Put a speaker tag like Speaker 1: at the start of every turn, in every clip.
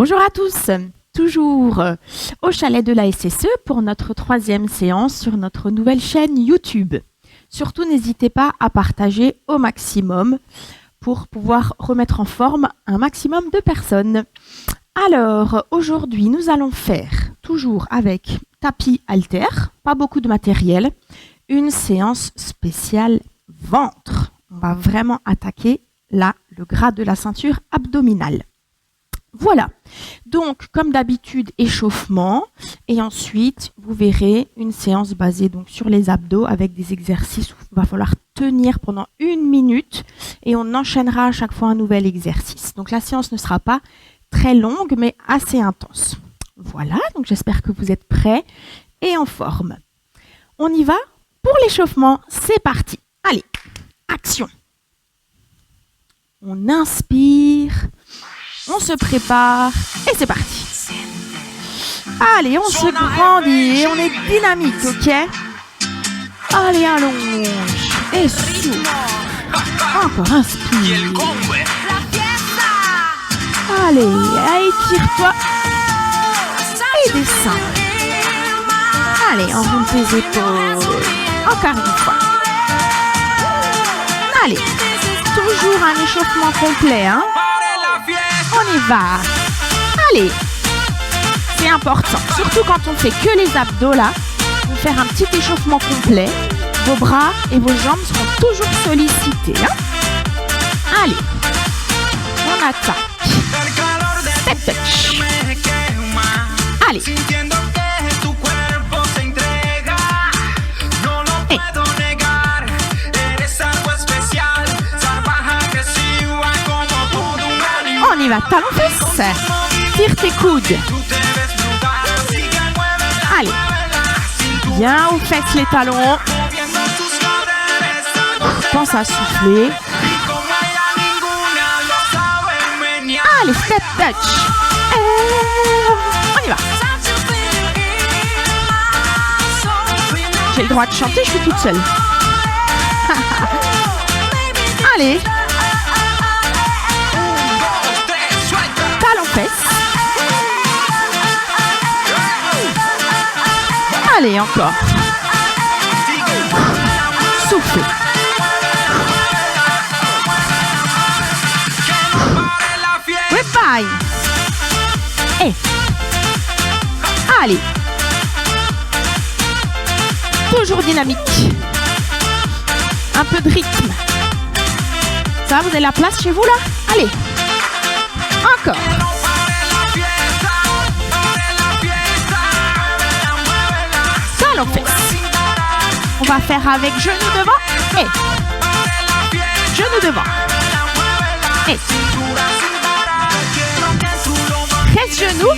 Speaker 1: Bonjour à tous, toujours au chalet de la SSE pour notre 3e séance sur notre nouvelle chaîne YouTube. Surtout n'hésitez pas à partager au maximum pour pouvoir remettre en forme un maximum de personnes. Alors aujourd'hui nous allons faire, toujours avec tapis halter, pas beaucoup de matériel, une séance spéciale ventre. On va vraiment attaquer là le gras de la ceinture abdominale. Voilà, donc comme d'habitude échauffement et ensuite vous verrez une séance basée donc sur les abdos avec des exercices où il va falloir tenir pendant 1 minute et on enchaînera à chaque fois un nouvel exercice. Donc la séance ne sera pas très longue mais assez intense. Voilà, donc j'espère que vous êtes prêts et en forme. On y va pour l'échauffement, c'est parti. Allez, action. On inspire. On se prépare et c'est parti. Allez, on se grandit et on est dynamique, ok? Allez, allonge et souffle. Encore, inspire. Allez, étire-toi et descends. Allez, enroule tes épaules. Encore une fois. Allez, toujours un échauffement complet, hein? On y va. Allez. C'est important. Surtout quand on fait que les abdos là. Vous faire un petit échauffement complet. Vos bras et vos jambes seront toujours sollicités. Hein? Allez. On attaque. Step touch. Allez. Et. On y va, talon fesse. Tire tes coudes. Allez. Bien aux fesses les talons. Pense à souffler. Allez, step touch. On y va. J'ai le droit de chanter, je suis toute seule. Allez. Allez, encore. Souffle. Goodbye. Et. Allez. Toujours dynamique. Un peu de rythme. Ça, vous avez la place chez vous là? Allez. Encore. Talon fesse. On va faire avec genou devant et genou devant et presse genou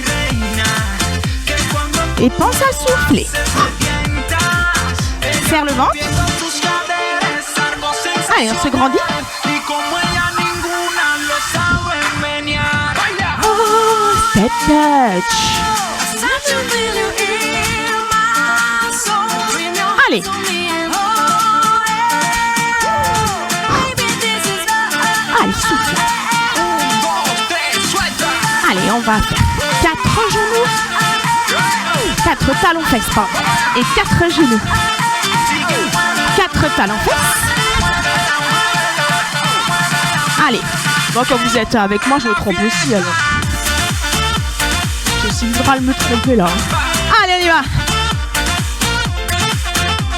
Speaker 1: et pense à souffler. Serre le ventre. Allez, on se grandit. Oh, step touch. Allez. Allez, souffle. Allez, on va faire 4 genoux. 4 talons fesses, pardon. Et 4 genoux. 4 talons fesses. Allez. Bon, quand vous êtes avec moi, je me trompe aussi, alors. Je suis le droit de me tromper, là. Allez, on y va.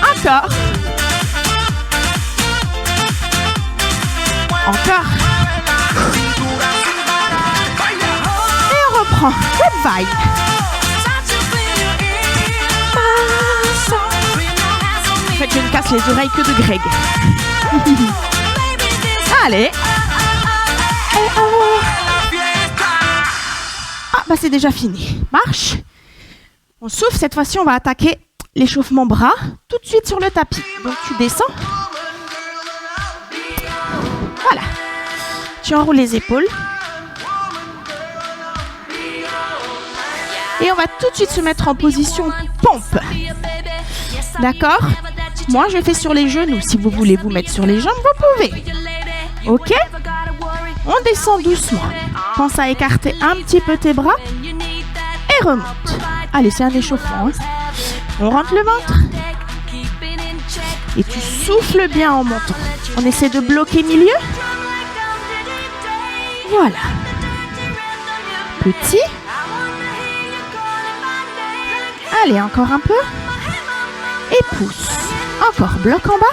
Speaker 1: Encore. Encore. Et on reprend. Goodbye. En fait, je ne casse les oreilles que de Greg. Allez. Ah, bah c'est déjà fini. Marche. On souffle. Cette fois-ci, on va attaquer l'échauffement bras tout de suite sur le tapis. Donc tu descends. Voilà. Tu enroules les épaules. Et on va tout de suite se mettre en position pompe. D'accord? Moi, je fais sur les genoux. Si vous voulez vous mettre sur les jambes, vous pouvez. Ok? On descend doucement. Pense à écarter un petit peu tes bras et remonte. Allez, c'est un échauffement. Hein. On rentre le ventre. Et tu souffles bien en montant. On essaie de bloquer milieu. Voilà. Petit. Allez, encore un peu. Et pousse. Encore, bloc en bas.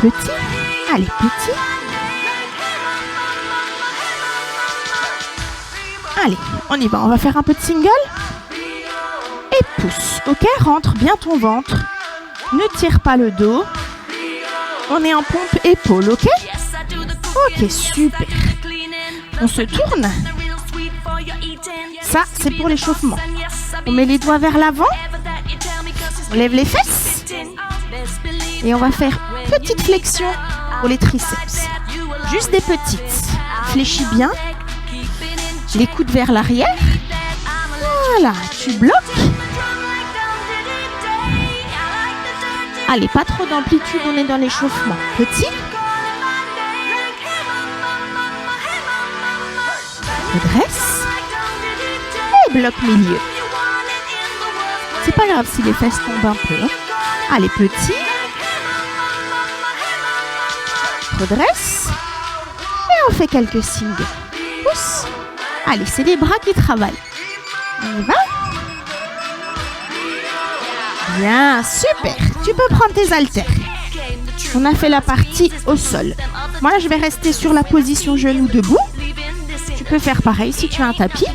Speaker 1: Petit. Allez, petit. Allez, on y va. On va faire un peu de single. Et pousse. Ok, rentre bien ton ventre. Ne tire pas le dos. On est en pompe épaule, ok? Ok, super. On se tourne. Ça, c'est pour l'échauffement. On met les doigts vers l'avant. On lève les fesses. Et on va faire petite flexion pour les triceps. Juste des petites. Fléchis bien. Les coudes vers l'arrière. Voilà, tu bloques. Allez, pas trop d'amplitude, on est dans l'échauffement. Petit. Redresse. Et bloc milieu. C'est pas grave si les fesses tombent un peu. Hein. Allez, petit. Redresse. Et on fait quelques singles. Pousse. Allez, c'est les bras qui travaillent. On y va. Bien, super. Tu peux prendre tes haltères. On a fait la partie au sol. Moi, je vais rester sur la position genou debout. Tu peux faire pareil si tu as un tapis.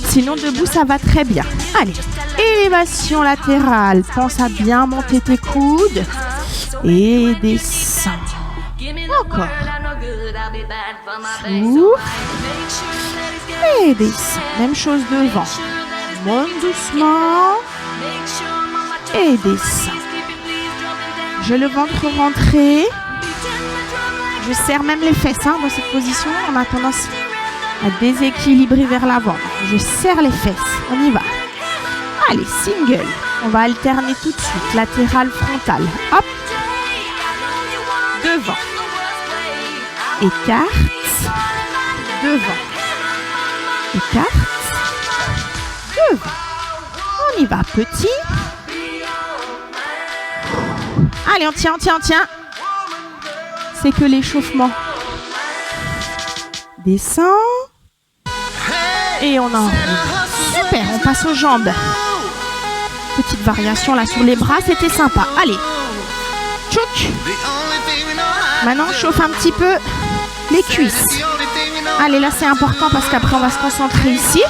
Speaker 1: Sinon, debout, ça va très bien. Allez, élévation latérale. Pense à bien monter tes coudes. Et descends. Encore. Souffle. Et descends. Même chose devant. Monte doucement. Et descends. J'ai le ventre rentré. Je serre même les fesses hein, dans cette position. On a tendance à déséquilibrer vers l'avant. Je serre les fesses. On y va. Allez, single. On va alterner tout de suite. Latéral, frontal. Hop. Devant. Écarte. Devant. Écarte. Devant. On y va. Petit. Allez, on tient. C'est que l'échauffement. Descend. Et on enroule. Super, on passe aux jambes. Petite variation là sur les bras, c'était sympa. Allez. Tchouk. Maintenant, on chauffe un petit peu les cuisses. Allez, là, c'est important parce qu'après, on va se concentrer ici.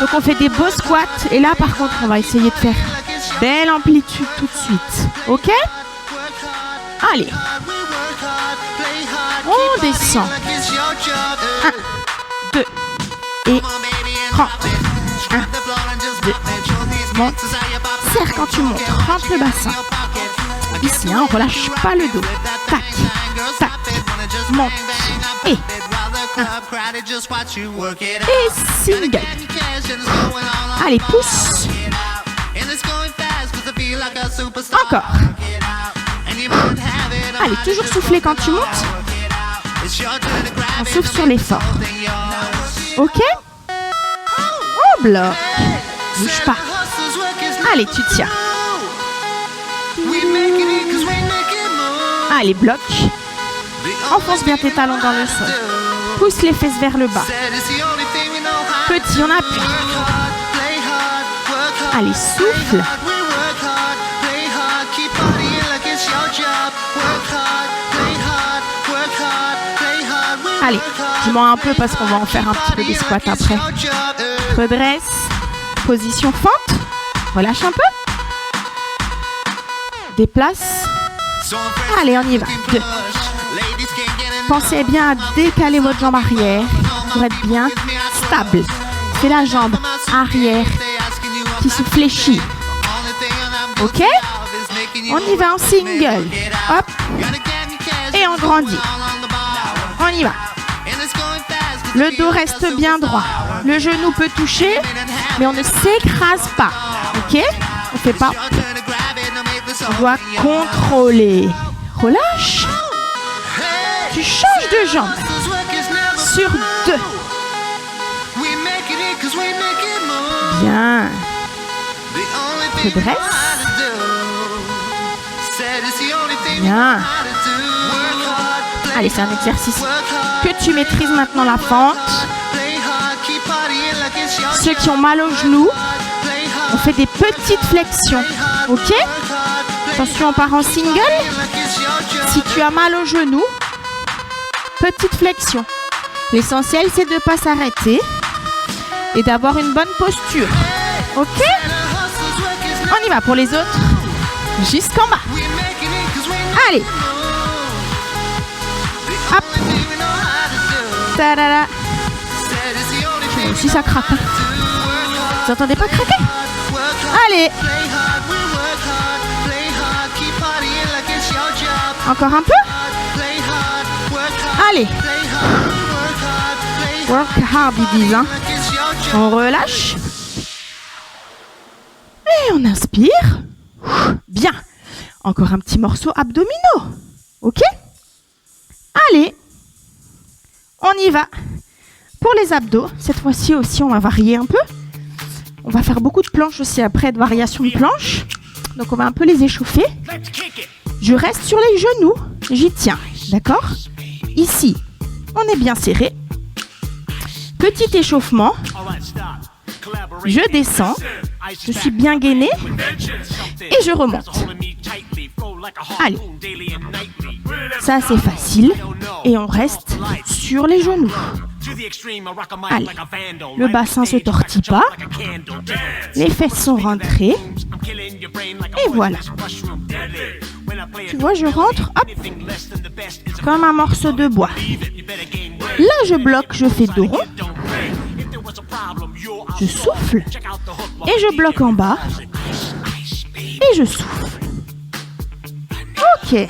Speaker 1: Donc, on fait des beaux squats. Et là, par contre, on va essayer de faire belle amplitude tout de suite. OK? Allez. On descend. 1, 2. Et rentre. 1, 2. Monte. Serre quand tu montes. Rentre le bassin. Ici, hein, on relâche pas le dos. Tac. Tac. Monte. Et 1. Et single. Allez, pousse. Encore. Allez, toujours souffler quand tu montes. On souffle sur l'effort. OK? On bloque. Bouge pas. Allez, tu tiens. Allez, bloque. Enfonce bien tes talons dans le sol. Pousse les fesses vers le bas. Petit, on appuie. Allez, souffle. Allez, je mens un peu parce qu'on va en faire un petit peu des squats après. Redresse. Position fente. Relâche un peu. Déplace. Allez, on y va. 2. Pensez bien à décaler votre jambe arrière pour être bien stable. C'est la jambe arrière qui se fléchit. OK? On y va en single. Hop. Et on grandit. On y va. Le dos reste bien droit. Le genou peut toucher, mais on ne s'écrase pas. OK? On fait pas. On doit contrôler. Relâche. Tu changes de jambe. Sur 2. Bien. Redresse. Bien. Allez, c'est un exercice que tu maîtrises maintenant, la fente. Ceux qui ont mal aux genoux, on fait des petites flexions. Ok? Attention, on part en single. Si tu as mal aux genoux, petite flexion. L'essentiel, c'est de ne pas s'arrêter et d'avoir une bonne posture. Ok? On y va pour les autres. Jusqu'en bas. Allez. Hop. Ta-da-da. Si ça craque. Vous entendez pas craquer? Allez. Encore un peu. Allez. Work hard, ils disent. Hein. On relâche. Et on inspire. Bien. Encore un petit morceau abdominaux. Ok? Allez. On y va. Pour les abdos, cette fois-ci aussi, on va varier un peu. On va faire beaucoup de planches aussi après, de variations de planches. Donc, on va un peu les échauffer. Je reste sur les genoux. J'y tiens. D'accord? Ici, on est bien serré. Petit échauffement. Je descends. Je suis bien gainée. Et je remonte. Allez. Ça, c'est facile. Et on reste sur les genoux. Allez. Le bassin ne se tortille pas. Les fesses sont rentrées. Et voilà. Tu vois, je rentre, hop, comme un morceau de bois. Là, je bloque, je fais dos rond. Je souffle. Et je bloque en bas. Et je souffle. Ok.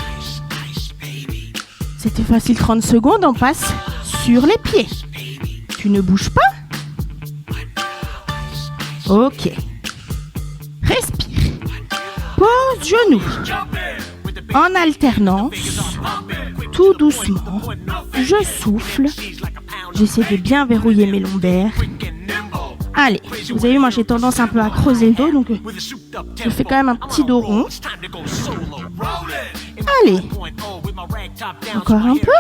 Speaker 1: C'était facile, 30 secondes, on passe sur les pieds. Tu ne bouges pas. Ok. Respire. Pose genoux. En alternance, tout doucement, je souffle. J'essaie de bien verrouiller mes lombaires. Allez, vous avez vu, moi j'ai tendance un peu à creuser le dos, donc je fais quand même un petit dos rond. Allez, encore un peu.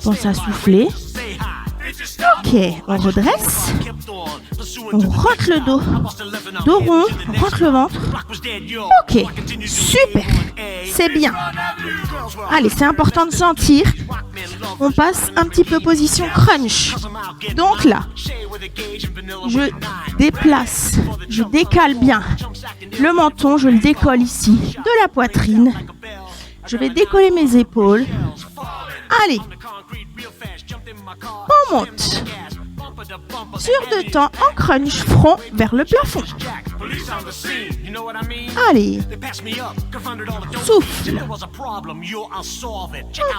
Speaker 1: Pense à souffler. Ok, on redresse. On rentre le dos. Dos rond, on rentre le ventre. Ok, super. C'est bien. Allez, c'est important de sentir. On passe un petit peu position crunch. Donc là, je déplace, je décale bien le menton, je le décolle ici de la poitrine. Je vais décoller mes épaules. Allez, on monte. Sur 2 temps, en crunch, front vers le plafond. Allez. Souffle.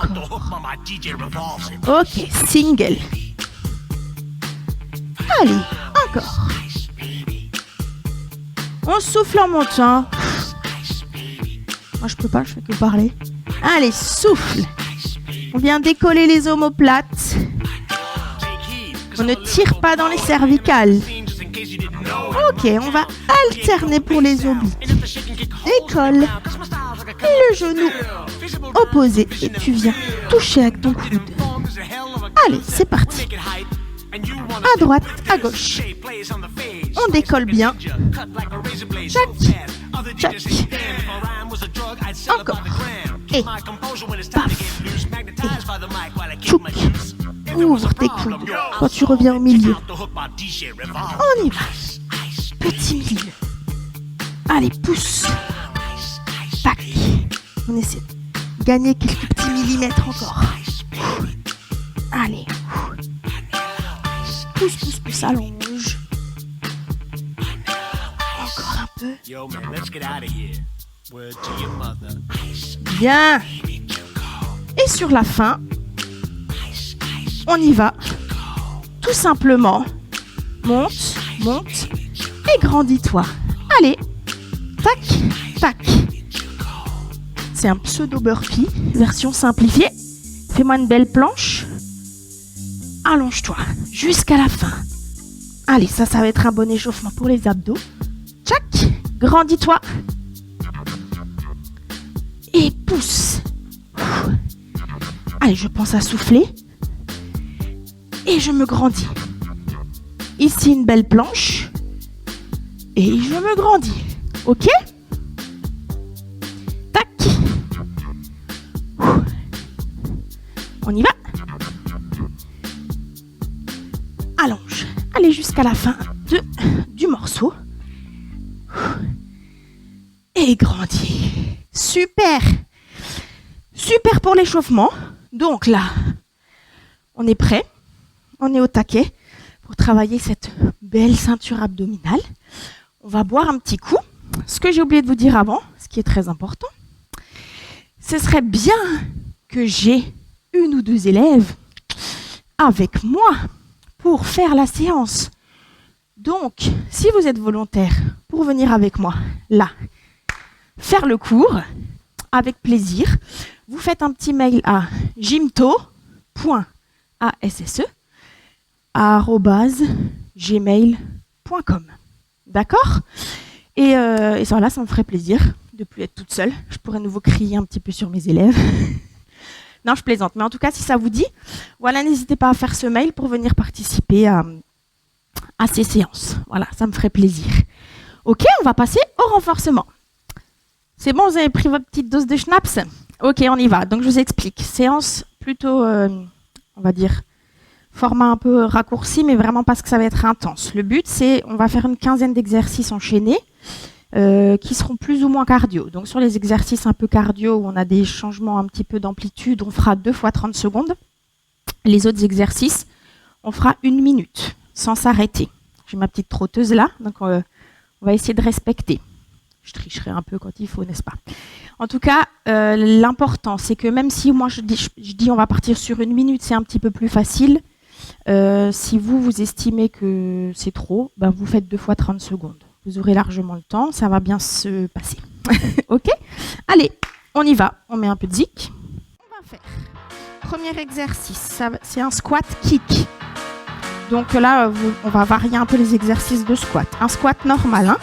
Speaker 1: Encore. Ok, single. Allez, encore. On souffle en montant. Moi, je peux pas, je fais que parler. Allez, souffle. On vient décoller les omoplates. On ne tire pas dans les cervicales. Ok, on va alterner pour les obliques. Décolle. Et le genou opposé. Et tu viens toucher avec ton coude. Allez, c'est parti. À droite, à gauche. On décolle bien. Tchac, tchac. Encore. Et paf. Et tchouk. Ouvre tes coudes quand tu reviens au milieu. On y va. Petit milieu. Allez, pousse. Tac. On essaie de gagner quelques petits millimètres encore. Allez. Pousse, pousse, pousse, allonge. Encore un peu. Bien. Et sur la fin, on y va. Tout simplement. Monte, monte et grandis-toi. Allez. Tac, tac. C'est un pseudo burpee, version simplifiée. Fais-moi une belle planche. Allonge-toi jusqu'à la fin. Allez, ça va être un bon échauffement pour les abdos. Tchac, grandis-toi. Et pousse. Allez, je pense à souffler. Et je me grandis. Ici, une belle planche. Et je me grandis. Ok? Tac. On y va. Allonge. Allez jusqu'à la fin du morceau. Et grandis. Super. Super pour l'échauffement. Donc là, on est prêt. On est au taquet pour travailler cette belle ceinture abdominale. On va boire un petit coup. Ce que j'ai oublié de vous dire avant, ce qui est très important, ce serait bien que j'ai une ou deux élèves avec moi pour faire la séance. Donc, si vous êtes volontaire pour venir avec moi, là, faire le cours, avec plaisir, vous faites un petit mail à gymto.asse@gmail.com. D'accord ? Et ça, ça me ferait plaisir de ne plus être toute seule. Je pourrais nouveau crier un petit peu sur mes élèves. Non, je plaisante. Mais en tout cas, si ça vous dit, voilà, n'hésitez pas à faire ce mail pour venir participer à ces séances. Voilà, ça me ferait plaisir. Ok, on va passer au renforcement. C'est bon, vous avez pris votre petite dose de schnapps ? Ok, on y va. Donc, je vous explique. Séance plutôt, on va dire, format un peu raccourci, mais vraiment parce que ça va être intense. Le but, c'est, on va faire une quinzaine d'exercices enchaînés qui seront plus ou moins cardio. Donc, sur les exercices un peu cardio, où on a des changements un petit peu d'amplitude, on fera 2 fois 30 secondes. Les autres exercices, on fera 1 minute, sans s'arrêter. J'ai ma petite trotteuse là, donc on va essayer de respecter. Je tricherai un peu quand il faut, n'est-ce pas? En tout cas, l'important, c'est que même si moi je dis on va partir sur 1 minute, c'est un petit peu plus facile. Si vous estimez que c'est trop, ben vous faites 2 fois 30 secondes. Vous aurez largement le temps, ça va bien se passer. Ok? Allez, on y va. On met un peu de zik. On va faire. Premier exercice, c'est un squat kick. Donc là, on va varier un peu les exercices de squat. Un squat normal, hein?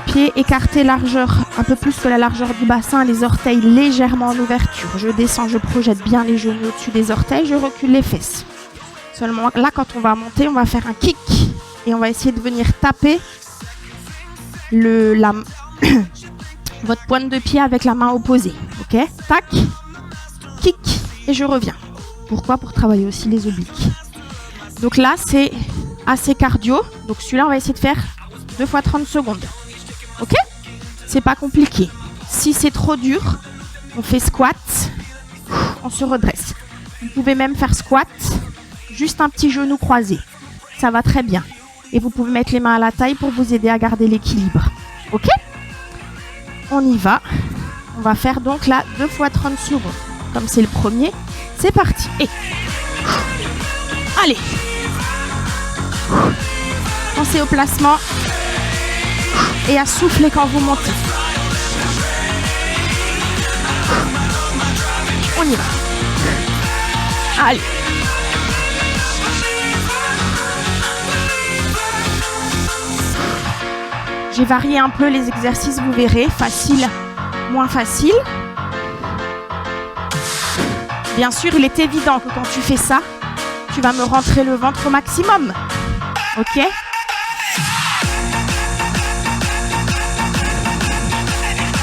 Speaker 1: Pieds écartés, largeur, un peu plus que la largeur du bassin, les orteils légèrement en ouverture. Je descends, je projette bien les genoux au-dessus des orteils, je recule les fesses. Seulement là, quand on va monter, on va faire un kick et on va essayer de venir taper votre pointe de pied avec la main opposée. Ok? Tac, kick et je reviens. Pourquoi? Pour travailler aussi les obliques. Donc là, c'est assez cardio. Donc celui-là, on va essayer de faire 2 fois 30 secondes. Ok? C'est pas compliqué. Si c'est trop dur, on fait squat, on se redresse. Vous pouvez même faire squat, juste un petit genou croisé. Ça va très bien. Et vous pouvez mettre les mains à la taille pour vous aider à garder l'équilibre. Ok? On y va. On va faire donc là 2 fois 30 secondes. Comme c'est le premier, c'est parti. Et allez. Pensez au placement et à souffler quand vous montez. On y va. Allez. J'ai varié un peu les exercices, vous verrez. Facile, moins facile. Bien sûr, il est évident que quand tu fais ça, tu vas me rentrer le ventre au maximum. Ok?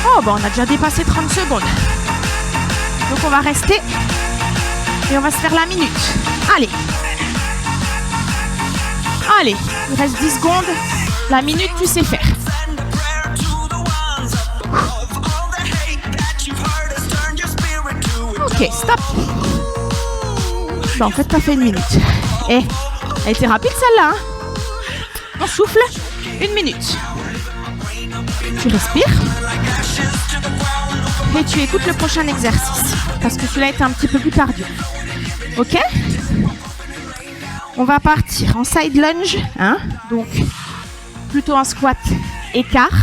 Speaker 1: Oh, on a déjà dépassé 30 secondes. Donc, on va rester et on va se faire la minute. Allez. Allez, il reste 10 secondes. La minute, tu sais faire. Ok, stop. En fait, t'as fait 1 minute. Elle était rapide celle-là. Hein? On souffle. 1 minute. Tu respires. Et tu écoutes le prochain exercice. Parce que celui-là était un petit peu plus cardio. Ok? On va partir en side lunge. Hein? Donc, plutôt un squat écart.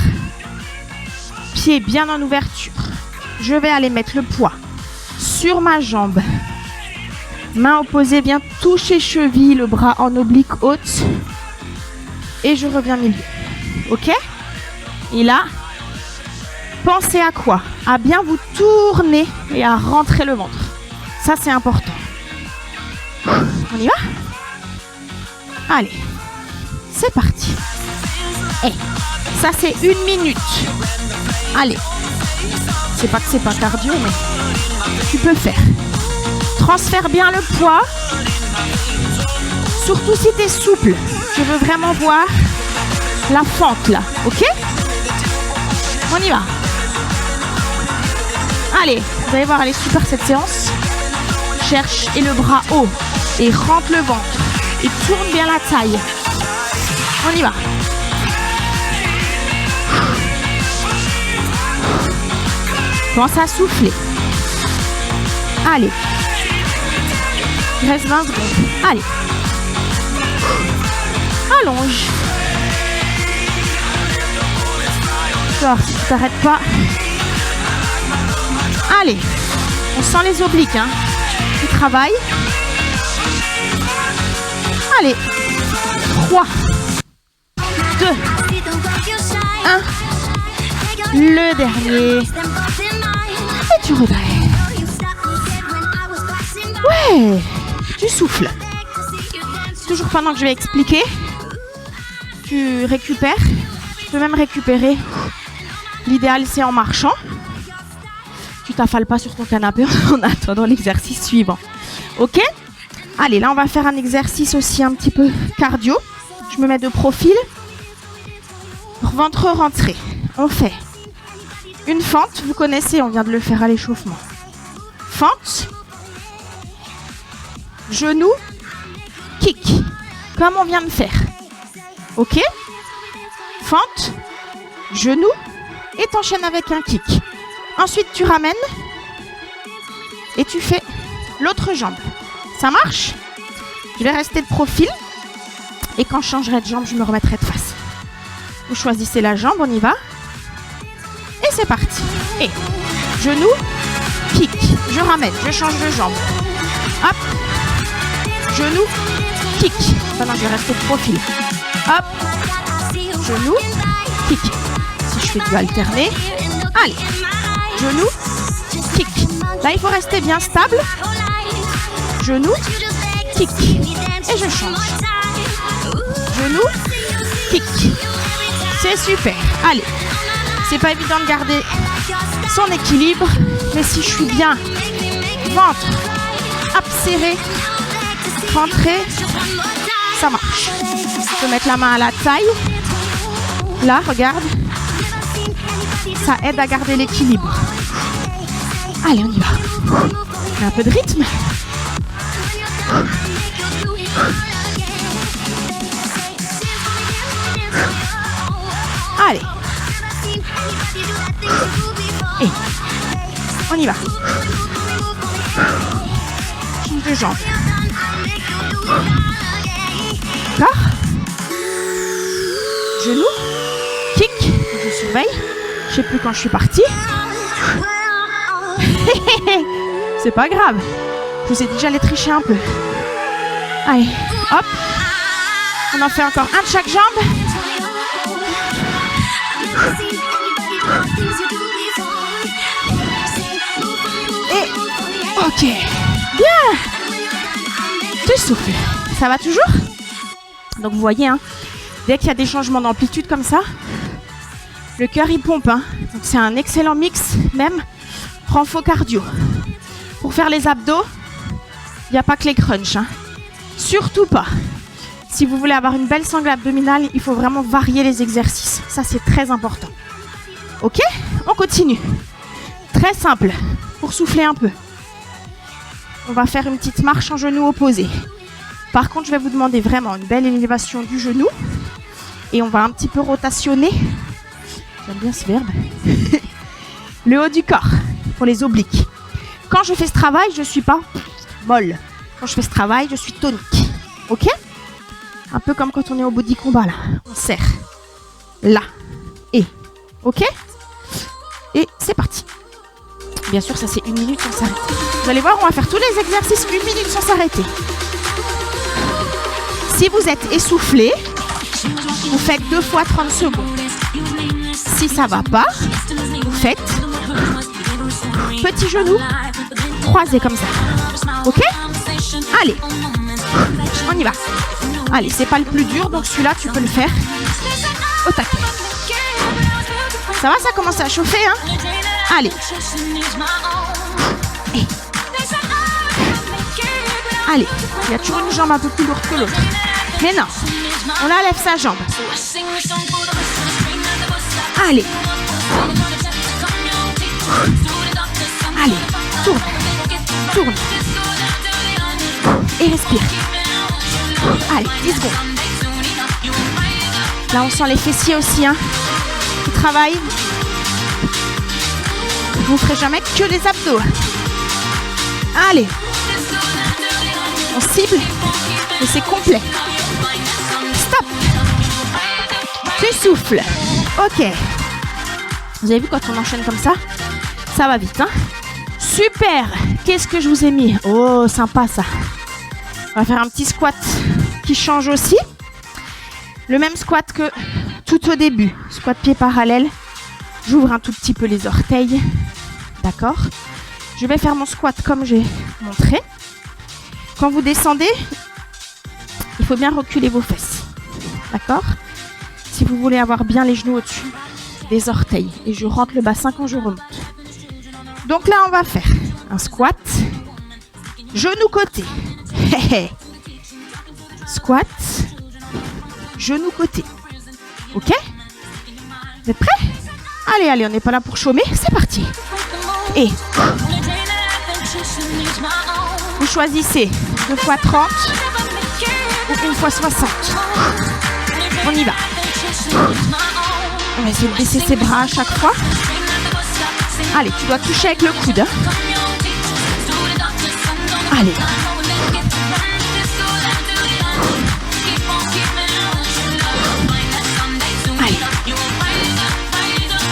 Speaker 1: Pieds bien en ouverture. Je vais aller mettre le poids sur ma jambe Main opposée, bien toucher cheville, le bras en oblique haute. Et je reviens milieu. Ok? Et là, pensez à quoi? À bien vous tourner et à rentrer le ventre. Ça, c'est important. On y va? Allez, c'est parti. Et ça, c'est 1 minute. Allez. C'est pas que c'est pas cardio, mais tu peux faire. Transfère bien le poids. Surtout si tu es souple. Je veux vraiment voir la fente là, ok? On y va. Allez, vous allez voir, elle est super cette séance. Cherche et le bras haut. Et rentre le ventre. Et tourne bien la taille. On y va. Pense à souffler. Allez. Il reste 20 secondes. Allez. Allonge. Sors, si tu t'arrêtes pas. Allez. On sent les obliques, hein. Tu travailles. Allez. 3, 2, 1. Le dernier. Et tu redresses. Ouais. Tu souffles. Toujours pendant que je vais expliquer. Tu récupères. Tu peux même récupérer. L'idéal, c'est en marchant. Tu t'affales pas sur ton canapé en attendant l'exercice suivant. Ok? Allez, là, on va faire un exercice aussi un petit peu cardio. Je me mets de profil. Ventre rentré. On fait une fente. Vous connaissez, on vient de le faire à l'échauffement. Fente. Genou. Kick. Comme on vient de faire. Ok? Fente. Genou. Et t'enchaînes avec un kick. Ensuite, tu ramènes. Et tu fais l'autre jambe. Ça marche? Je vais rester de profil. Et quand je changerai de jambe, je me remettrai de face. Vous choisissez la jambe, on y va. Et c'est parti. Et genou, kick. Je ramène, je change de jambe. Hop. Genou, kick. Maintenant, je vais rester de profil. Hop. Genou, kick. Si je fais du alterner. Allez. Genou, kick. Là, il faut rester bien stable. Genou, kick. Et je change. Genou, kick. C'est super. Allez. C'est pas évident de garder son équilibre. Mais si je suis bien, ventre, serré, rentré, ça marche. Je peux mettre la main à la taille. Là, regarde. Ça aide à garder l'équilibre. Allez, on y va. On a un peu de rythme. Allez. Et on y va. Change de jambe. D'accord. Genou. Kick. Je surveille. Je sais plus quand je suis partie. C'est pas grave. Je vous ai déjà les tricher un peu. Allez, hop. On en fait encore un de chaque jambe. Et ok. Bien. Tu souffles. Ça va toujours? Donc vous voyez, hein, dès qu'il y a des changements d'amplitude comme ça, le cœur il pompe. Hein. Donc c'est un excellent mix, même renfo cardio. Pour faire les abdos, il n'y a pas que les crunchs. Hein. Surtout pas. Si vous voulez avoir une belle sangle abdominale, il faut vraiment varier les exercices. Ça, c'est très important. Ok? On continue. Très simple. Pour souffler un peu. On va faire une petite marche en genou opposé. Par contre, je vais vous demander vraiment une belle élévation du genou. Et on va un petit peu rotationner. J'aime bien ce verbe. Le haut du corps. Pour les obliques. Quand je fais ce travail, je ne suis pas molle. Quand je fais ce travail, je suis tonique. Ok? Un peu comme quand on est au body combat là. On serre. Là. Et. Ok? Et c'est parti. Bien sûr, ça c'est 1 minute sans s'arrêter. Vous allez voir, on va faire tous les exercices 1 minute sans s'arrêter. Si vous êtes essoufflé, vous faites 2 fois 30 secondes. Si ça va pas, vous faites petit genou croisé comme ça. Ok? Allez, on y va. Allez, c'est pas le plus dur, donc celui-là, tu peux le faire au taquet. Ça va, ça commence à chauffer, hein? Allez. Et. Allez, il y a toujours une jambe un peu plus lourde que l'autre. Mais non, on enlève sa jambe. Allez. Allez, tourne. Tourne. Et respire. Allez, 10 secondes. Là, on sent les fessiers aussi, hein. Qui travaillent. Vous ne ferez jamais que les abdos. Allez. On cible. Et c'est complet. Stop. Tu souffles. Ok. Vous avez vu quand on enchaîne comme ça? Ça va vite, hein? Super. Qu'est-ce que je vous ai mis? Oh, sympa ça. On va faire un petit squat qui change aussi. Le même squat que tout au début. Squat pied parallèle. J'ouvre un tout petit peu les orteils. D'accord? Je vais faire mon squat comme j'ai montré. Quand vous descendez, il faut bien reculer vos fesses. D'accord? Si vous voulez avoir bien les genoux au-dessus des orteils. Et je rentre le bassin quand je remonte. Donc là, on va faire un squat. Genou côté. Squat. Genou côté. Ok? Vous êtes prêts? Allez, allez, on n'est pas là pour chômer. C'est parti. Et vous choisissez 2 fois 30 ou 1 fois 60. On y va. On va essayer de baisser ses bras à chaque fois. Allez, tu dois toucher avec le coude. Hein. Allez. Allez.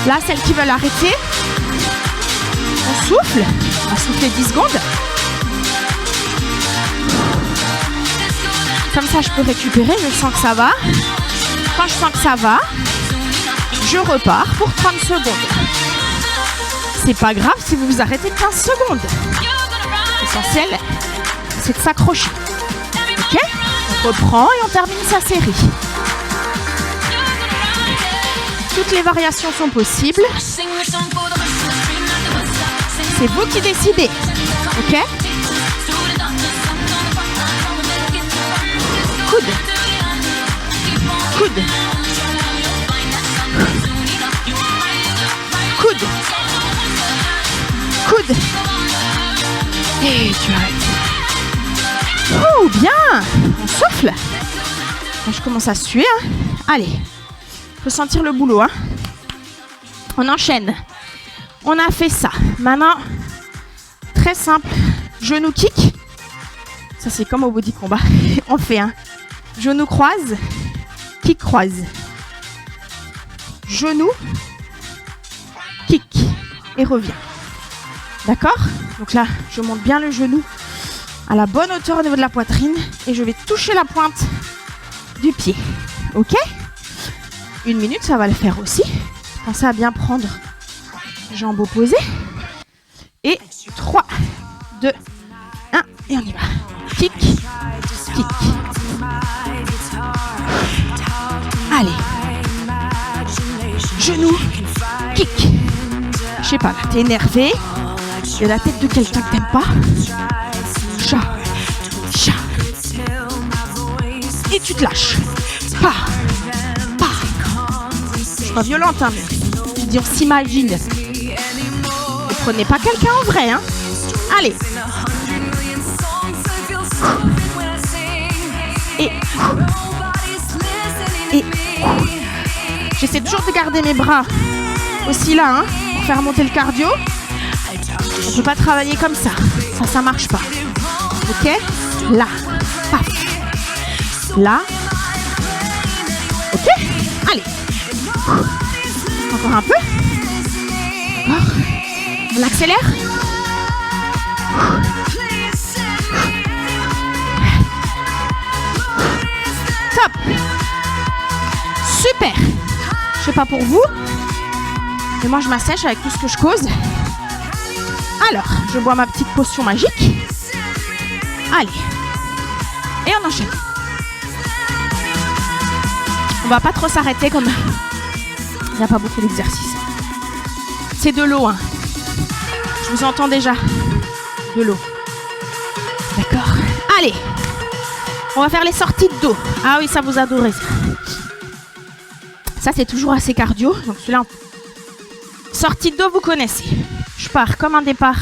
Speaker 1: Là, celles qui veulent arrêter, on souffle. On va souffler 10 secondes. Comme ça, je peux récupérer. Je sens que ça va. Quand je sens que ça va, je repars pour 30 secondes. C'est pas grave si vous vous arrêtez 15 secondes. L'essentiel, c'est de s'accrocher. Ok? On reprend et on termine sa série. Toutes les variations sont possibles. C'est vous qui décidez. Ok? Coude. Coude. Coude. Coude. Et tu arrêtes. Oh, bien. On souffle. Je commence à suer. Hein. Allez. Faut sentir le boulot. Hein. On enchaîne. On a fait ça. Maintenant, très simple. Genou kick. Ça, c'est comme au body combat. On fait un genou croise. Kick croise. Genou. Kick. Et revient. D'accord? Donc là, je monte bien le genou à la bonne hauteur au niveau de la poitrine et je vais toucher la pointe du pied. Ok? 1 minute, ça va le faire aussi. Pensez à bien prendre jambes opposées. Et 3, 2, 1, et on y va. Kick, kick. Allez. Genou, kick. Je sais pas, là, t'es énervé. Il y a la tête de quelqu'un que t'aimes pas. Chat, chat. Et tu te lâches. Pas, pas. Je suis pas violente, hein, mais je dis, on s'imagine. Ne prenez pas quelqu'un en vrai, hein. Allez. Et. J'essaie toujours de garder mes bras aussi là, hein, pour faire monter le cardio. On peut pas travailler comme ça. Ça marche pas. Ok? Là. Paf. Là. Ok? Allez. Encore un peu. Encore. On accélère. Super. Je sais pas pour vous, mais moi je m'assèche avec tout ce que je cause. Alors, je bois ma petite potion magique. Allez. Et on enchaîne. On va pas trop s'arrêter comme il n'y a pas beaucoup d'exercices. C'est de l'eau, hein. Je vous entends déjà. De l'eau. D'accord. Allez. On va faire les sorties de dos. Ah oui, ça vous adorez ça. Ça, c'est toujours assez cardio. Donc celui-là, sortie de dos, vous connaissez. Je pars comme un départ.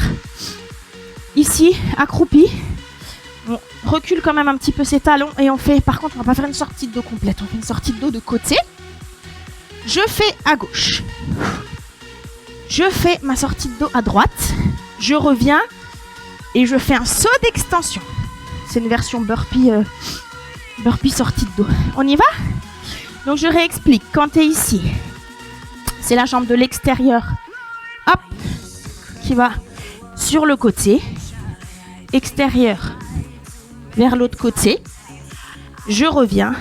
Speaker 1: Ici, accroupi. On recule quand même un petit peu ses talons et on fait, par contre, on va pas faire une sortie de dos complète. On fait une sortie de dos de côté. Je fais à gauche. Je fais ma sortie de dos à droite. Je reviens et je fais un saut d'extension. C'est une version burpee, burpee sortie de dos. On y va ? Donc je réexplique. Quand tu es ici, c'est la jambe de l'extérieur, hop, qui va sur le côté, extérieur vers l'autre côté. Je reviens.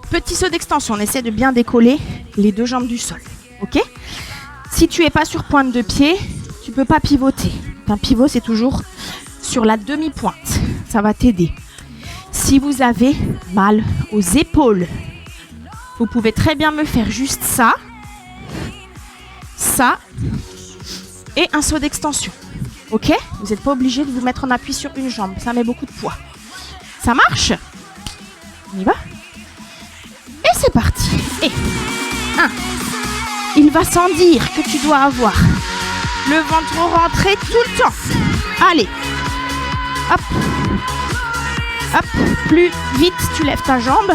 Speaker 1: Petit saut d'extension. On essaie de bien décoller les deux jambes du sol. Ok ? Si tu n'es pas sur pointe de pied, tu ne peux pas pivoter. Un pivot, c'est toujours sur la demi-pointe. Ça va t'aider. Si vous avez mal aux épaules, vous pouvez très bien me faire juste ça, ça et un saut d'extension. Ok ? Vous n'êtes pas obligé de vous mettre en appui sur une jambe. Ça met beaucoup de poids. Ça marche ? On y va ? Et c'est parti. Et 1. Il va sans dire que tu dois avoir le ventre rentré tout le temps. Allez. Hop. Hop. Plus vite tu lèves ta jambe.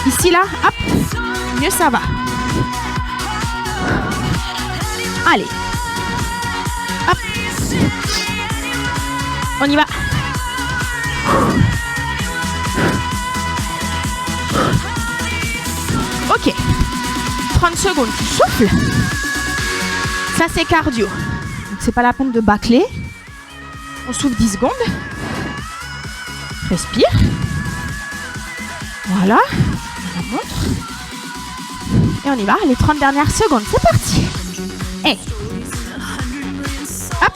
Speaker 1: Ici, là. Hop. Mieux ça va. Allez. Hop. On y va. Ok. 30 secondes, tu souffles. Ça, c'est cardio. Donc, c'est pas la peine de bâcler. On souffle 10 secondes. Respire. Voilà. On la montre. Et on y va. Les 30 dernières secondes. C'est parti. Et. Hop.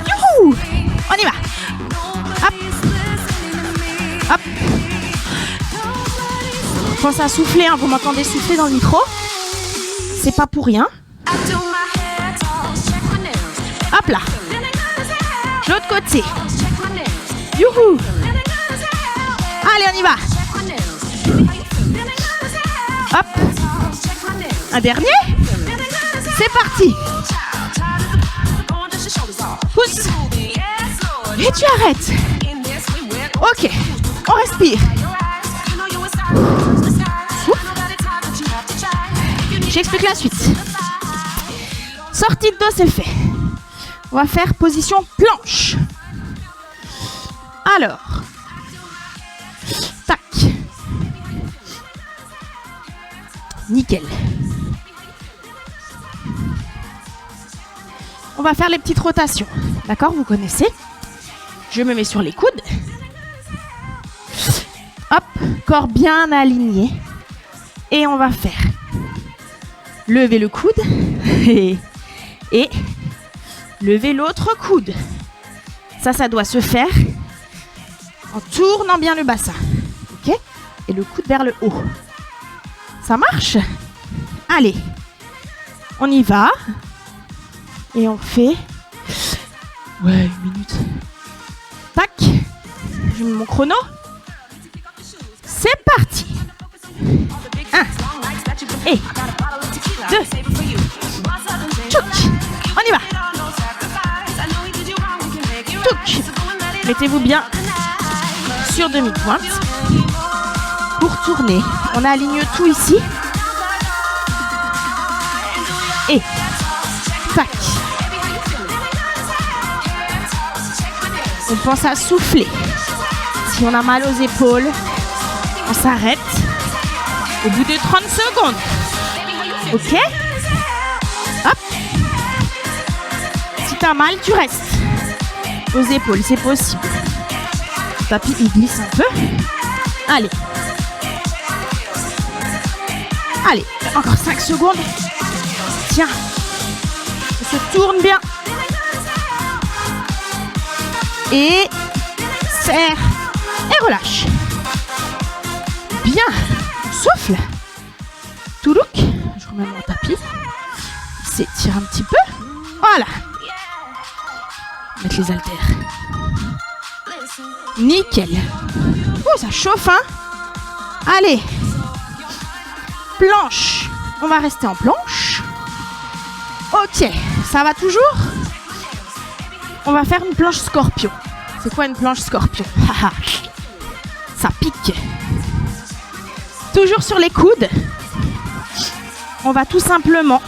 Speaker 1: Youhou. On y va. Hop. Hop. Pense à souffler, hein. Vous m'entendez souffler dans le micro. C'est pas pour rien. Hop là. L'autre côté. Youhou. Allez, on y va. Hop. Un dernier. C'est parti. Pousse. Et tu arrêtes. Ok. On respire. J'explique la suite. Sortie de dos, c'est fait. On va faire position planche. Alors. Tac. Nickel. On va faire les petites rotations. D'accord, vous connaissez. Je me mets sur les coudes. Hop, corps bien aligné. Et on va faire lever le coude et lever l'autre coude. Ça doit se faire en tournant bien le bassin. Ok ? Et le coude vers le haut. Ça marche ? Allez, on y va. Et on fait... Ouais, 1 minute. Tac. Je mets mon chrono. C'est parti. 1. Et 2. Tchouk. On y va. Tchouk. Mettez-vous bien sur demi-pointe. Pour tourner, on aligne tout ici. Et tac. On pense à souffler. Si on a mal aux épaules, on s'arrête au bout de 30 secondes. Ok ? Hop. Si t'as mal, tu restes. Aux épaules, c'est possible. Le tapis, il glisse un peu. Allez. Allez, encore 5 secondes. Tiens. On se tourne bien. Et serre. Et relâche. Bien. On souffle. Toulouk. Je remets mon tapis. Il s'étire un petit peu. Voilà. Mettre les haltères. Nickel. Oh, ça chauffe, hein. Allez. Planche. On va rester en planche. Ok. Ça va toujours? On va faire une planche scorpion. C'est quoi une planche scorpion? Ça pique. Toujours sur les coudes. On va tout simplement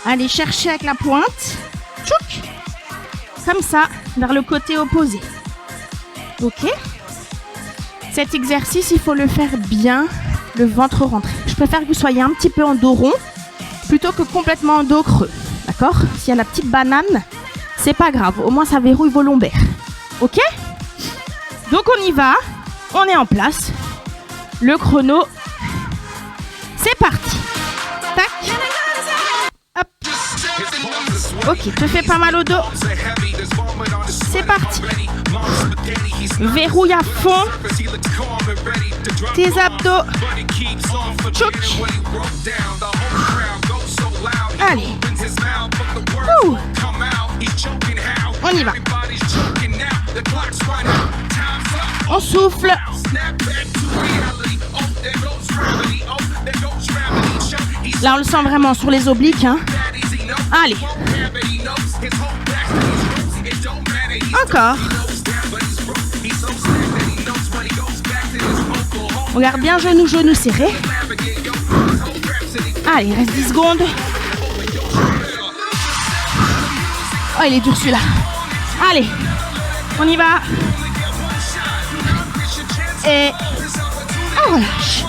Speaker 1: aller chercher avec la pointe. Tchouk. Comme ça, vers le côté opposé. Ok. Cet exercice, il faut le faire bien, le ventre rentré. Je préfère que vous soyez un petit peu en dos rond plutôt que complètement en dos creux. D'accord? S'il y a la petite banane, c'est pas grave. Au moins, ça verrouille vos lombaires. Ok? Donc, on y va. On est en place. Le chrono. C'est parti. Tac. Hop. Ok, te fais pas mal au dos. C'est parti. Verrouille à fond. Tes abdos. Tchouk. Allez. Ouh. On y va. On souffle. Là, on le sent vraiment sur les obliques. Hein. Allez. Encore. On garde bien genoux serrés. Allez, il reste 10 secondes. Oh, il est dur celui-là. Allez, on y va. Et on relâche.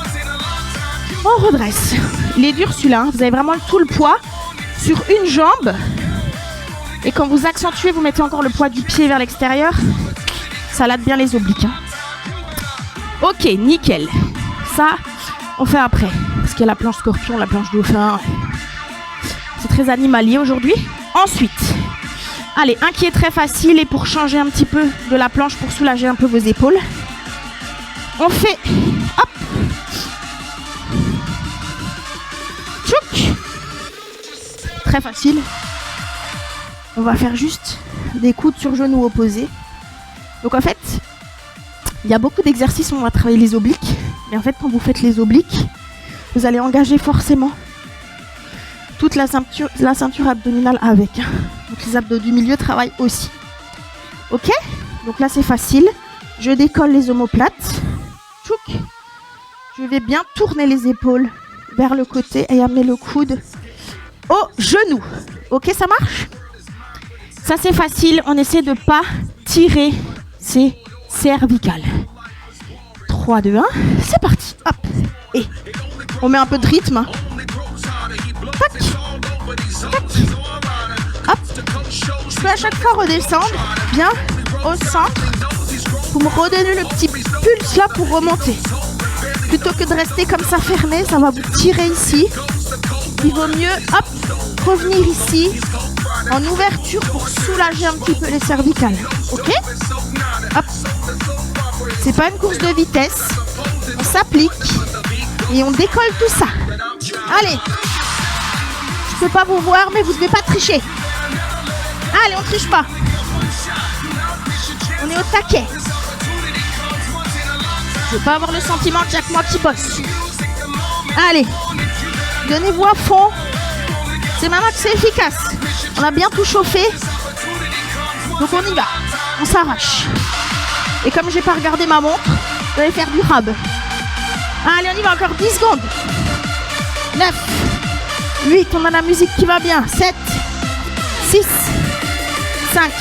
Speaker 1: On redresse. Il est dur celui-là. Vous avez vraiment tout le poids sur une jambe. Et quand vous accentuez, vous mettez encore le poids du pied vers l'extérieur. Ça latte bien les obliques. Hein. Ok, nickel. Ça, on fait après. Parce qu'il y a la planche scorpion, la planche dauphin. C'est très animalier aujourd'hui. Ensuite, allez, un qui est très facile et pour changer un petit peu de la planche, pour soulager un peu vos épaules. On fait... Hop. Tchouk. Très facile. On va faire juste des coudes sur genoux opposés. Donc en fait, il y a beaucoup d'exercices où on va travailler les obliques. Mais en fait, quand vous faites les obliques, vous allez engager forcément toute la ceinture abdominale avec. Donc les abdos du milieu travaillent aussi. Ok? Donc là, c'est facile. Je décolle les omoplates. Tchouk. Je vais bien tourner les épaules vers le côté et amener le coude au genou. Ok, ça marche? Ça, c'est facile. On essaie de ne pas tirer ses cervicales. 3, 2, 1. C'est parti. Hop. Et on met un peu de rythme. Tac. Tac. Hop. Je peux à chaque fois redescendre bien au centre. Vous me redonnez le petit pulse là pour remonter. Plutôt que de rester comme ça fermé, ça va vous tirer ici. Il vaut mieux, hop, revenir ici en ouverture pour soulager un petit peu les cervicales. Ok? Hop. C'est pas une course de vitesse. On s'applique et on décolle tout ça. Allez. Je peux pas vous voir, mais vous devez pas tricher. Allez, on triche pas. On est au taquet. Je veux pas avoir le sentiment qu'il n'y a que moi qui bosse. Allez. Donnez-vous à fond. C'est maintenant que c'est efficace. On a bien tout chauffé. Donc on y va. On s'arrache. Et comme j'ai pas regardé ma montre, je vais faire du rab. Allez, on y va encore 10 secondes. 9, 8, on a la musique qui va bien. 7, 6, 5,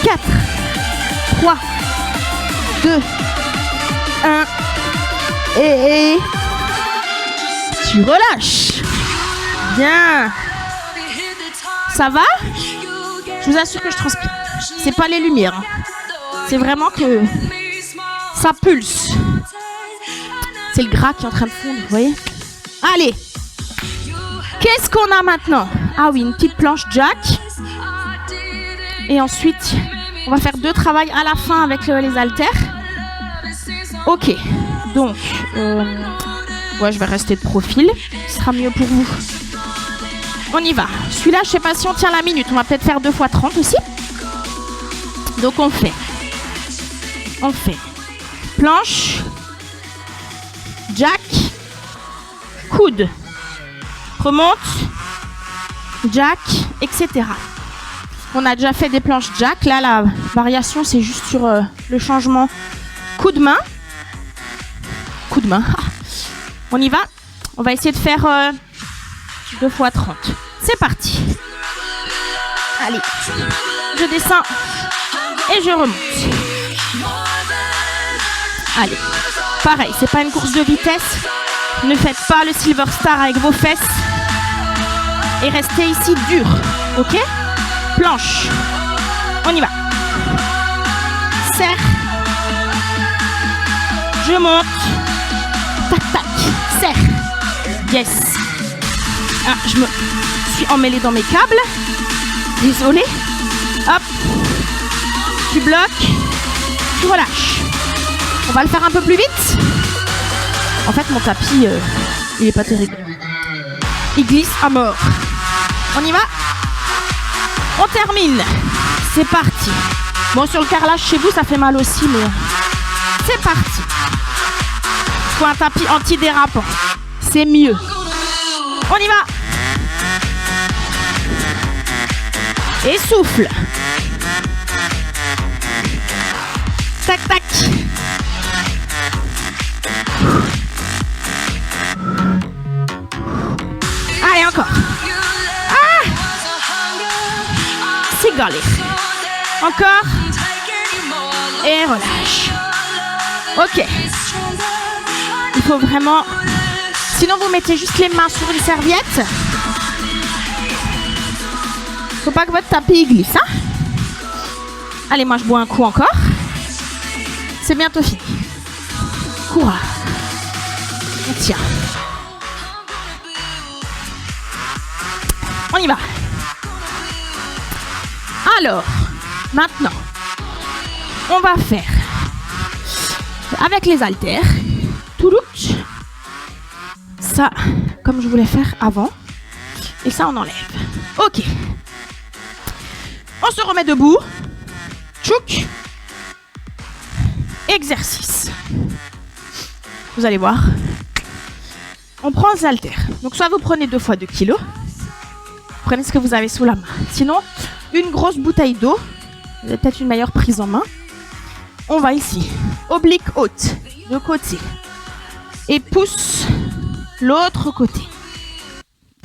Speaker 1: 4, 3, 2, 1. Et tu relâches. Bien. Ça va? Je vous assure que je transpire. C'est pas les lumières. C'est vraiment que ça pulse. C'est le gras qui est en train de fondre, vous voyez? Allez. Qu'est-ce qu'on a maintenant? Ah oui, une petite planche jack. Et ensuite, on va faire 2 travails à la fin avec les haltères. Ok. Donc, ouais, je vais rester de profil. Ce sera mieux pour vous. On y va. Celui-là, je sais pas si on tient la minute. On va peut-être faire 2 fois 30 aussi. Donc, on fait planche, jack, coude, remonte, jack, etc. On a déjà fait des planches jack. Là, la variation, c'est juste sur le changement coup de main. Coup de main. On y va. On va essayer de faire 2 fois 30. C'est parti. Allez. Je descends et je remonte. Allez. Pareil, c'est pas une course de vitesse. Ne faites pas le Silver Star avec vos fesses. Et restez ici dur. Ok? Planche. On y va. Serre. Je monte. Tac, tac. Serre. Yes. Ah, je me suis emmêlée dans mes câbles. Désolée. Hop. Tu bloques. Tu relâches. On va le faire un peu plus vite. En fait, mon tapis, il est pas terrible. Il glisse à mort. On y va. On termine. C'est parti. Bon, sur le carrelage chez vous, ça fait mal aussi, mais c'est parti. Faut un tapis antidérapant. C'est mieux. On y va. Et souffle. Tac, tac. Allez, encore. Ah! C'est galère. Encore. Et relâche. Ok. Il faut vraiment... Sinon, vous mettez juste les mains sur une serviette. Faut pas que votre tapis glisse, hein? Allez, moi, je bois un coup encore. C'est bientôt fini. Courage. On tient. On y va. Alors, maintenant, on va faire avec les haltères. Toulout. Ça, comme je voulais faire avant. Et ça, on enlève. Ok. On se remet debout. Tchouk. Exercice. Vous allez voir. On prend les haltères. Donc, soit vous prenez 2 fois 2 kilos. Prenez ce que vous avez sous la main. Sinon, une grosse bouteille d'eau. Vous avez peut-être une meilleure prise en main. On va ici. Oblique haute. De côté. Et pousse l'autre côté.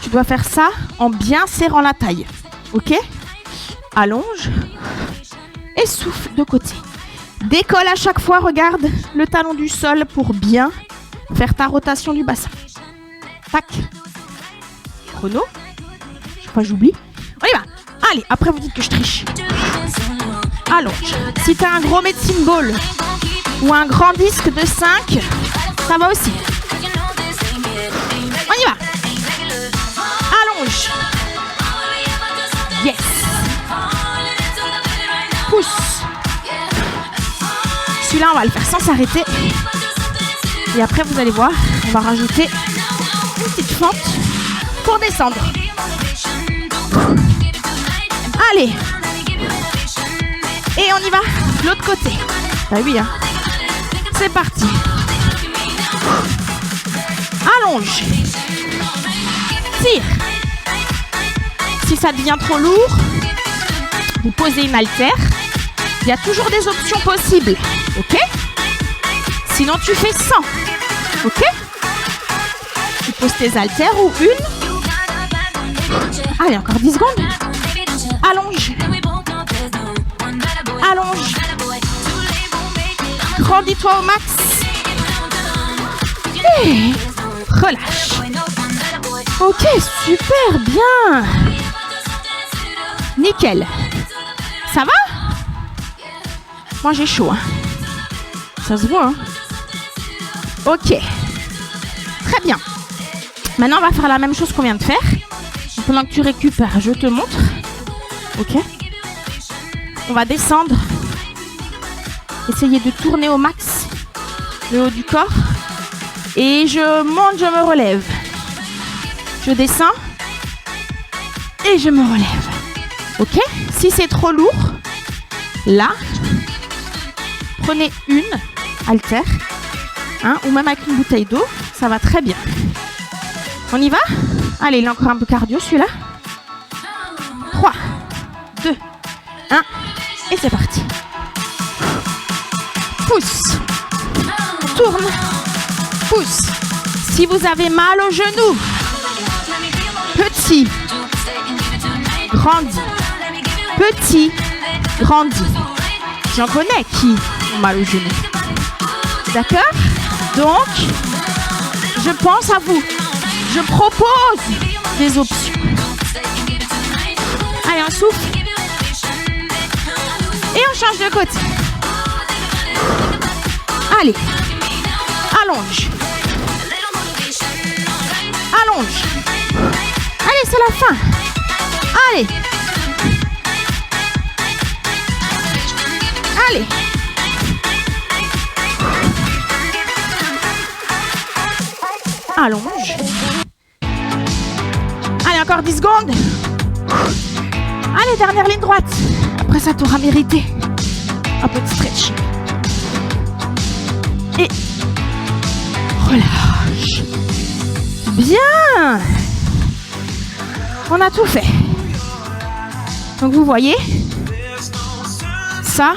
Speaker 1: Tu dois faire ça en bien serrant la taille. Ok? Allonge. Et souffle de côté. Décolle à chaque fois. Regarde le talon du sol pour bien faire ta rotation du bassin. Tac. Chrono. Chaque fois j'oublie. On y va. Allez, après vous dites que je triche. Allonge. Si tu as un gros medicine ball ou un grand disque de 5, ça va aussi. On y va. Allonge. Yes. Pousse. Celui-là, on va le faire sans s'arrêter. Et après, vous allez voir, on va rajouter une petite fente pour descendre. Allez. Et on y va de l'autre côté. Bah oui, hein. C'est parti. Allonge. Tire. Si ça devient trop lourd, vous posez une haltère. Il y a toujours des options possibles. Ok? Sinon, tu fais 100. Ok? Tu poses tes haltères ou une. Allez, encore 10 secondes. Allonge. Allonge. Grandis-toi au max. Et relâche. Ok, super bien. Nickel. Ça va? Moi, j'ai chaud. Hein. Ça se voit. Hein. Ok. Très bien. Maintenant, on va faire la même chose qu'on vient de faire. Pendant que tu récupères, je te montre. Ok. On va descendre. Essayer de tourner au max le haut du corps. Et je monte, je me relève. Je descends. Et je me relève. Ok. Si c'est trop lourd, là, prenez une haltère. Ou même avec une bouteille d'eau. Ça va très bien. On y va? Allez, il est encore un peu cardio celui-là. 3, 2, 1. Et c'est parti. Pousse. Tourne. Pousse. Si vous avez mal au genou, petit, grandit. Petit, grandit. J'en connais qui ont mal au genou. D'accord? Donc, je pense à vous. Je propose des options. Allez, on souffle. Et on change de côté. Allez. Allonge. Allonge. Allez, c'est la fin. Allez. Allez. Allonge. Allez, encore 10 secondes. Allez, dernière ligne droite. Après ça, tu auras mérité un peu de stretch. Et relâche. Bien. On a tout fait. Donc, vous voyez, ça,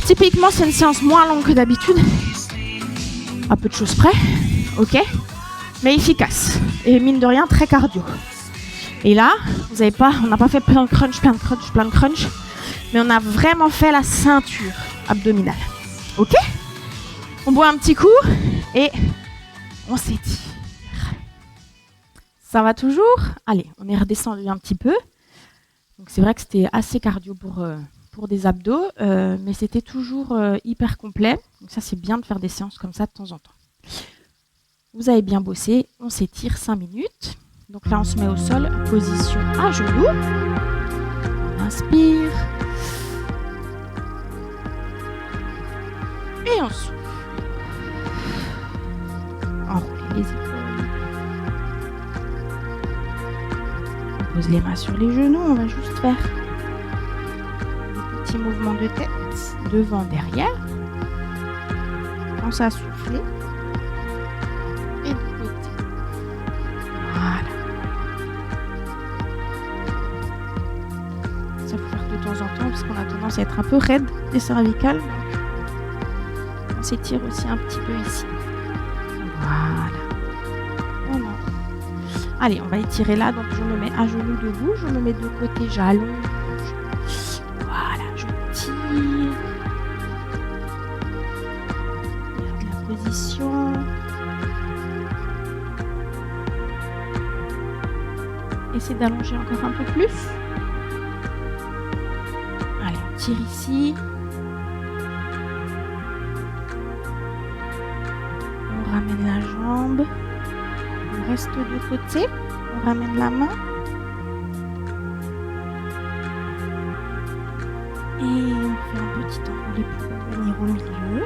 Speaker 1: typiquement, c'est une séance moins longue que d'habitude. À peu de choses près. Ok, mais efficace et mine de rien très cardio. Et là, vous avez pas, on n'a pas fait plein de crunch, mais on a vraiment fait la ceinture abdominale. Ok, on boit un petit coup et on s'étire. Ça va toujours? Allez, on est redescendu un petit peu. Donc c'est vrai que c'était assez cardio pour des abdos, mais c'était toujours hyper complet. Donc ça c'est bien de faire des séances comme ça de temps en temps. Vous avez bien bossé, on s'étire 5 minutes. Donc là, on se met au sol, position à genoux. On inspire. Et on souffle. Enroulez les épaules. On pose les mains sur les genoux, on va juste faire des petits mouvements de tête, devant, derrière. Pense à souffler. Et de côté. Voilà. Ça faut faire de temps en temps parce qu'on a tendance à être un peu raide des cervicales. On s'étire aussi un petit peu ici. Voilà. Allez, on va étirer là. Donc je me mets à genoux debout. Je me mets de côté, j'allonge. Voilà, je tire. Garde la position. Essayez d'allonger encore un peu plus. Allez, on tire ici. On ramène la jambe. On reste de côté. On ramène la main. Et on fait un petit enroulé pour venir au milieu.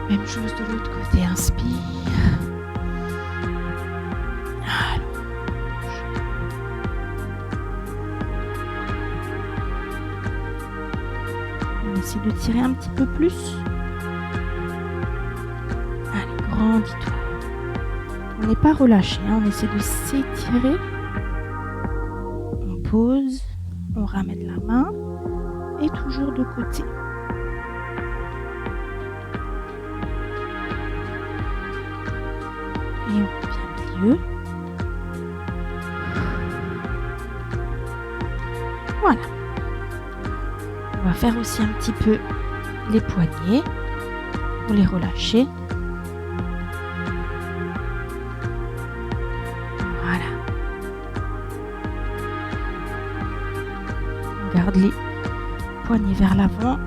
Speaker 1: Même chose de l'autre côté. Inspire. De tirer un petit peu plus. Allez, grandis-toi. On n'est pas relâché, hein, on essaie de s'étirer. On pose, on ramène la main et toujours de côté. Et on revient au milieu. Voilà. On va faire aussi un petit peu les poignets pour les relâcher. Voilà. On garde les poignets vers l'avant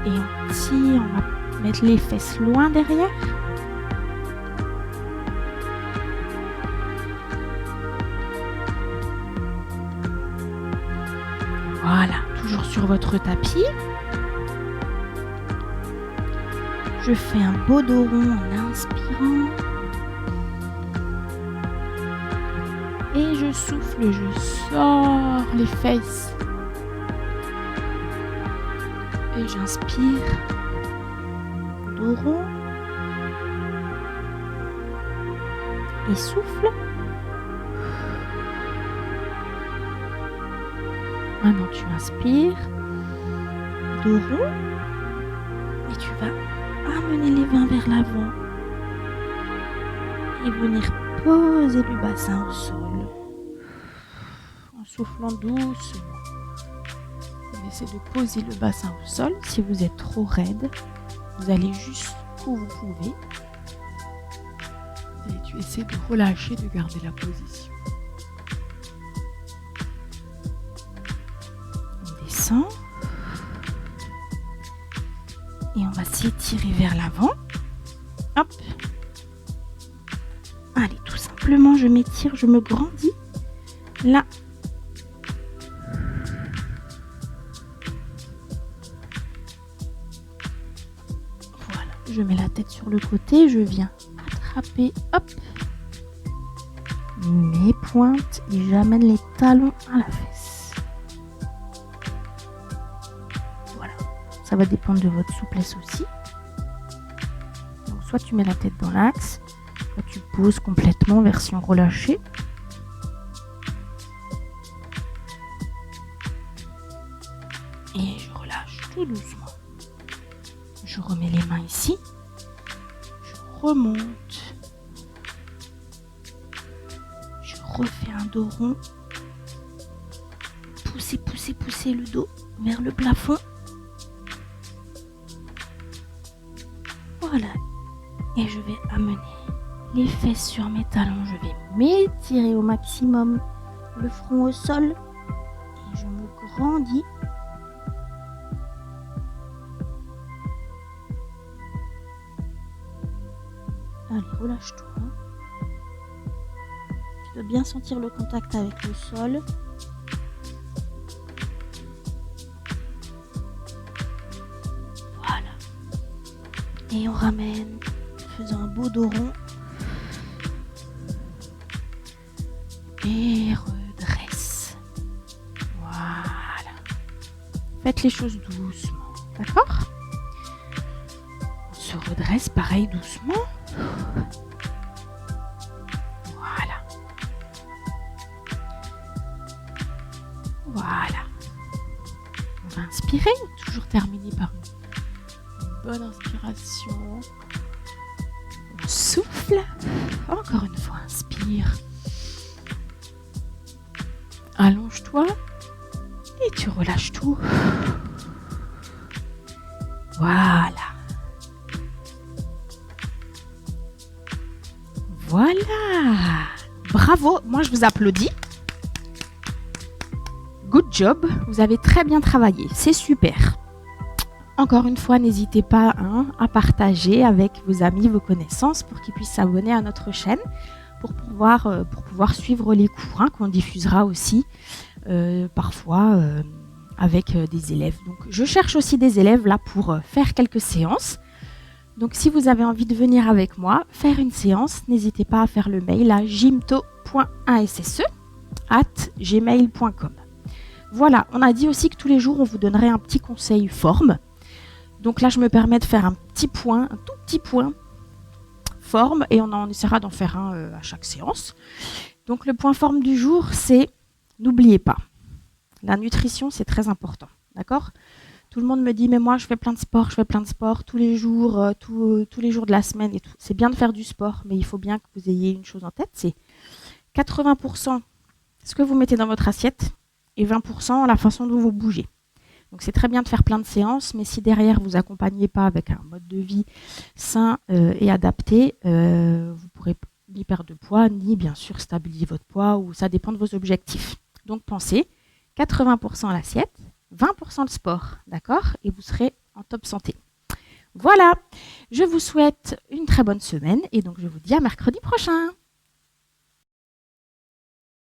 Speaker 1: et on tire. On va mettre les fesses loin derrière. Voilà, toujours sur votre tapis. Je fais un beau dos rond en inspirant. Et je souffle, je sors les fesses. Et j'inspire. Dos rond. Et souffle. Maintenant tu inspires. Dos rond. Et tu vas amener les mains vers l'avant. Et venir poser le bassin au sol. En soufflant doucement. Vous essayez de poser le bassin au sol. Si vous êtes trop raide, vous allez jusqu'où vous pouvez. Et tu essaies de relâcher, de garder la position. On descend. Et on va s'étirer vers l'avant. Hop. Allez, tout simplement, je m'étire, je me grandis. Là. Voilà, je mets la tête sur le côté, je viens attraper, hop, mes pointes et j'amène les talons à la fesse. Voilà, ça va dépendre de votre souplesse aussi. Donc, soit tu mets la tête dans l'axe, soit tu poses complètement, version relâchée. Et je relâche tout doucement. Je remets les mains ici. Je remonte. Je refais un dos rond. Poussez, poussez, poussez le dos vers le plafond. Voilà. Et je vais amener les fesses sur mes talons. Je vais m'étirer au maximum. Le front au sol. Et je me grandis. Allez, relâche-toi. Tu dois bien sentir le contact avec le sol. Voilà. Et on ramène, faisant un beau dos rond. Et redresse. Voilà. Faites les choses doucement. D'accord ? On se redresse pareil doucement. Voilà. Voilà. On va inspirer, toujours terminer par une bonne inspiration. On souffle. Encore une fois, inspire. Allonge-toi et tu relâches tout. Voilà. Voilà. Bravo, moi je vous applaudis. Good job, vous avez très bien travaillé, c'est super. Encore une fois, n'hésitez pas à partager avec vos amis, vos connaissances pour qu'ils puissent s'abonner à notre chaîne pour pouvoir suivre les cours qu'on diffusera aussi parfois avec des élèves. Donc je cherche aussi des élèves là pour faire quelques séances. Donc si vous avez envie de venir avec moi faire une séance, n'hésitez pas à faire le mail à gymto.asse@gmail.com. Voilà, on a dit aussi que tous les jours on vous donnerait un petit conseil forme. Donc là je me permets de faire un petit point, un tout petit point forme et on essaiera d'en faire un à chaque séance. Donc le point forme du jour, c'est n'oubliez pas, la nutrition c'est très important, d'accord ? Tout le monde me dit mais moi je fais plein de sport tous les jours, tous les jours de la semaine et tout. C'est bien de faire du sport, mais il faut bien que vous ayez une chose en tête, c'est 80% ce que vous mettez dans votre assiette et 20% la façon dont vous bougez. Donc c'est très bien de faire plein de séances, mais si derrière vous accompagnez pas avec un mode de vie sain et adapté, vous pourrez ni perdre de poids, ni bien sûr stabiliser votre poids, ou ça dépend de vos objectifs. Donc pensez 80% à l'assiette, 20% le sport, d'accord ? Et vous serez en top santé. Voilà, je vous souhaite une très bonne semaine et donc je vous dis à mercredi prochain.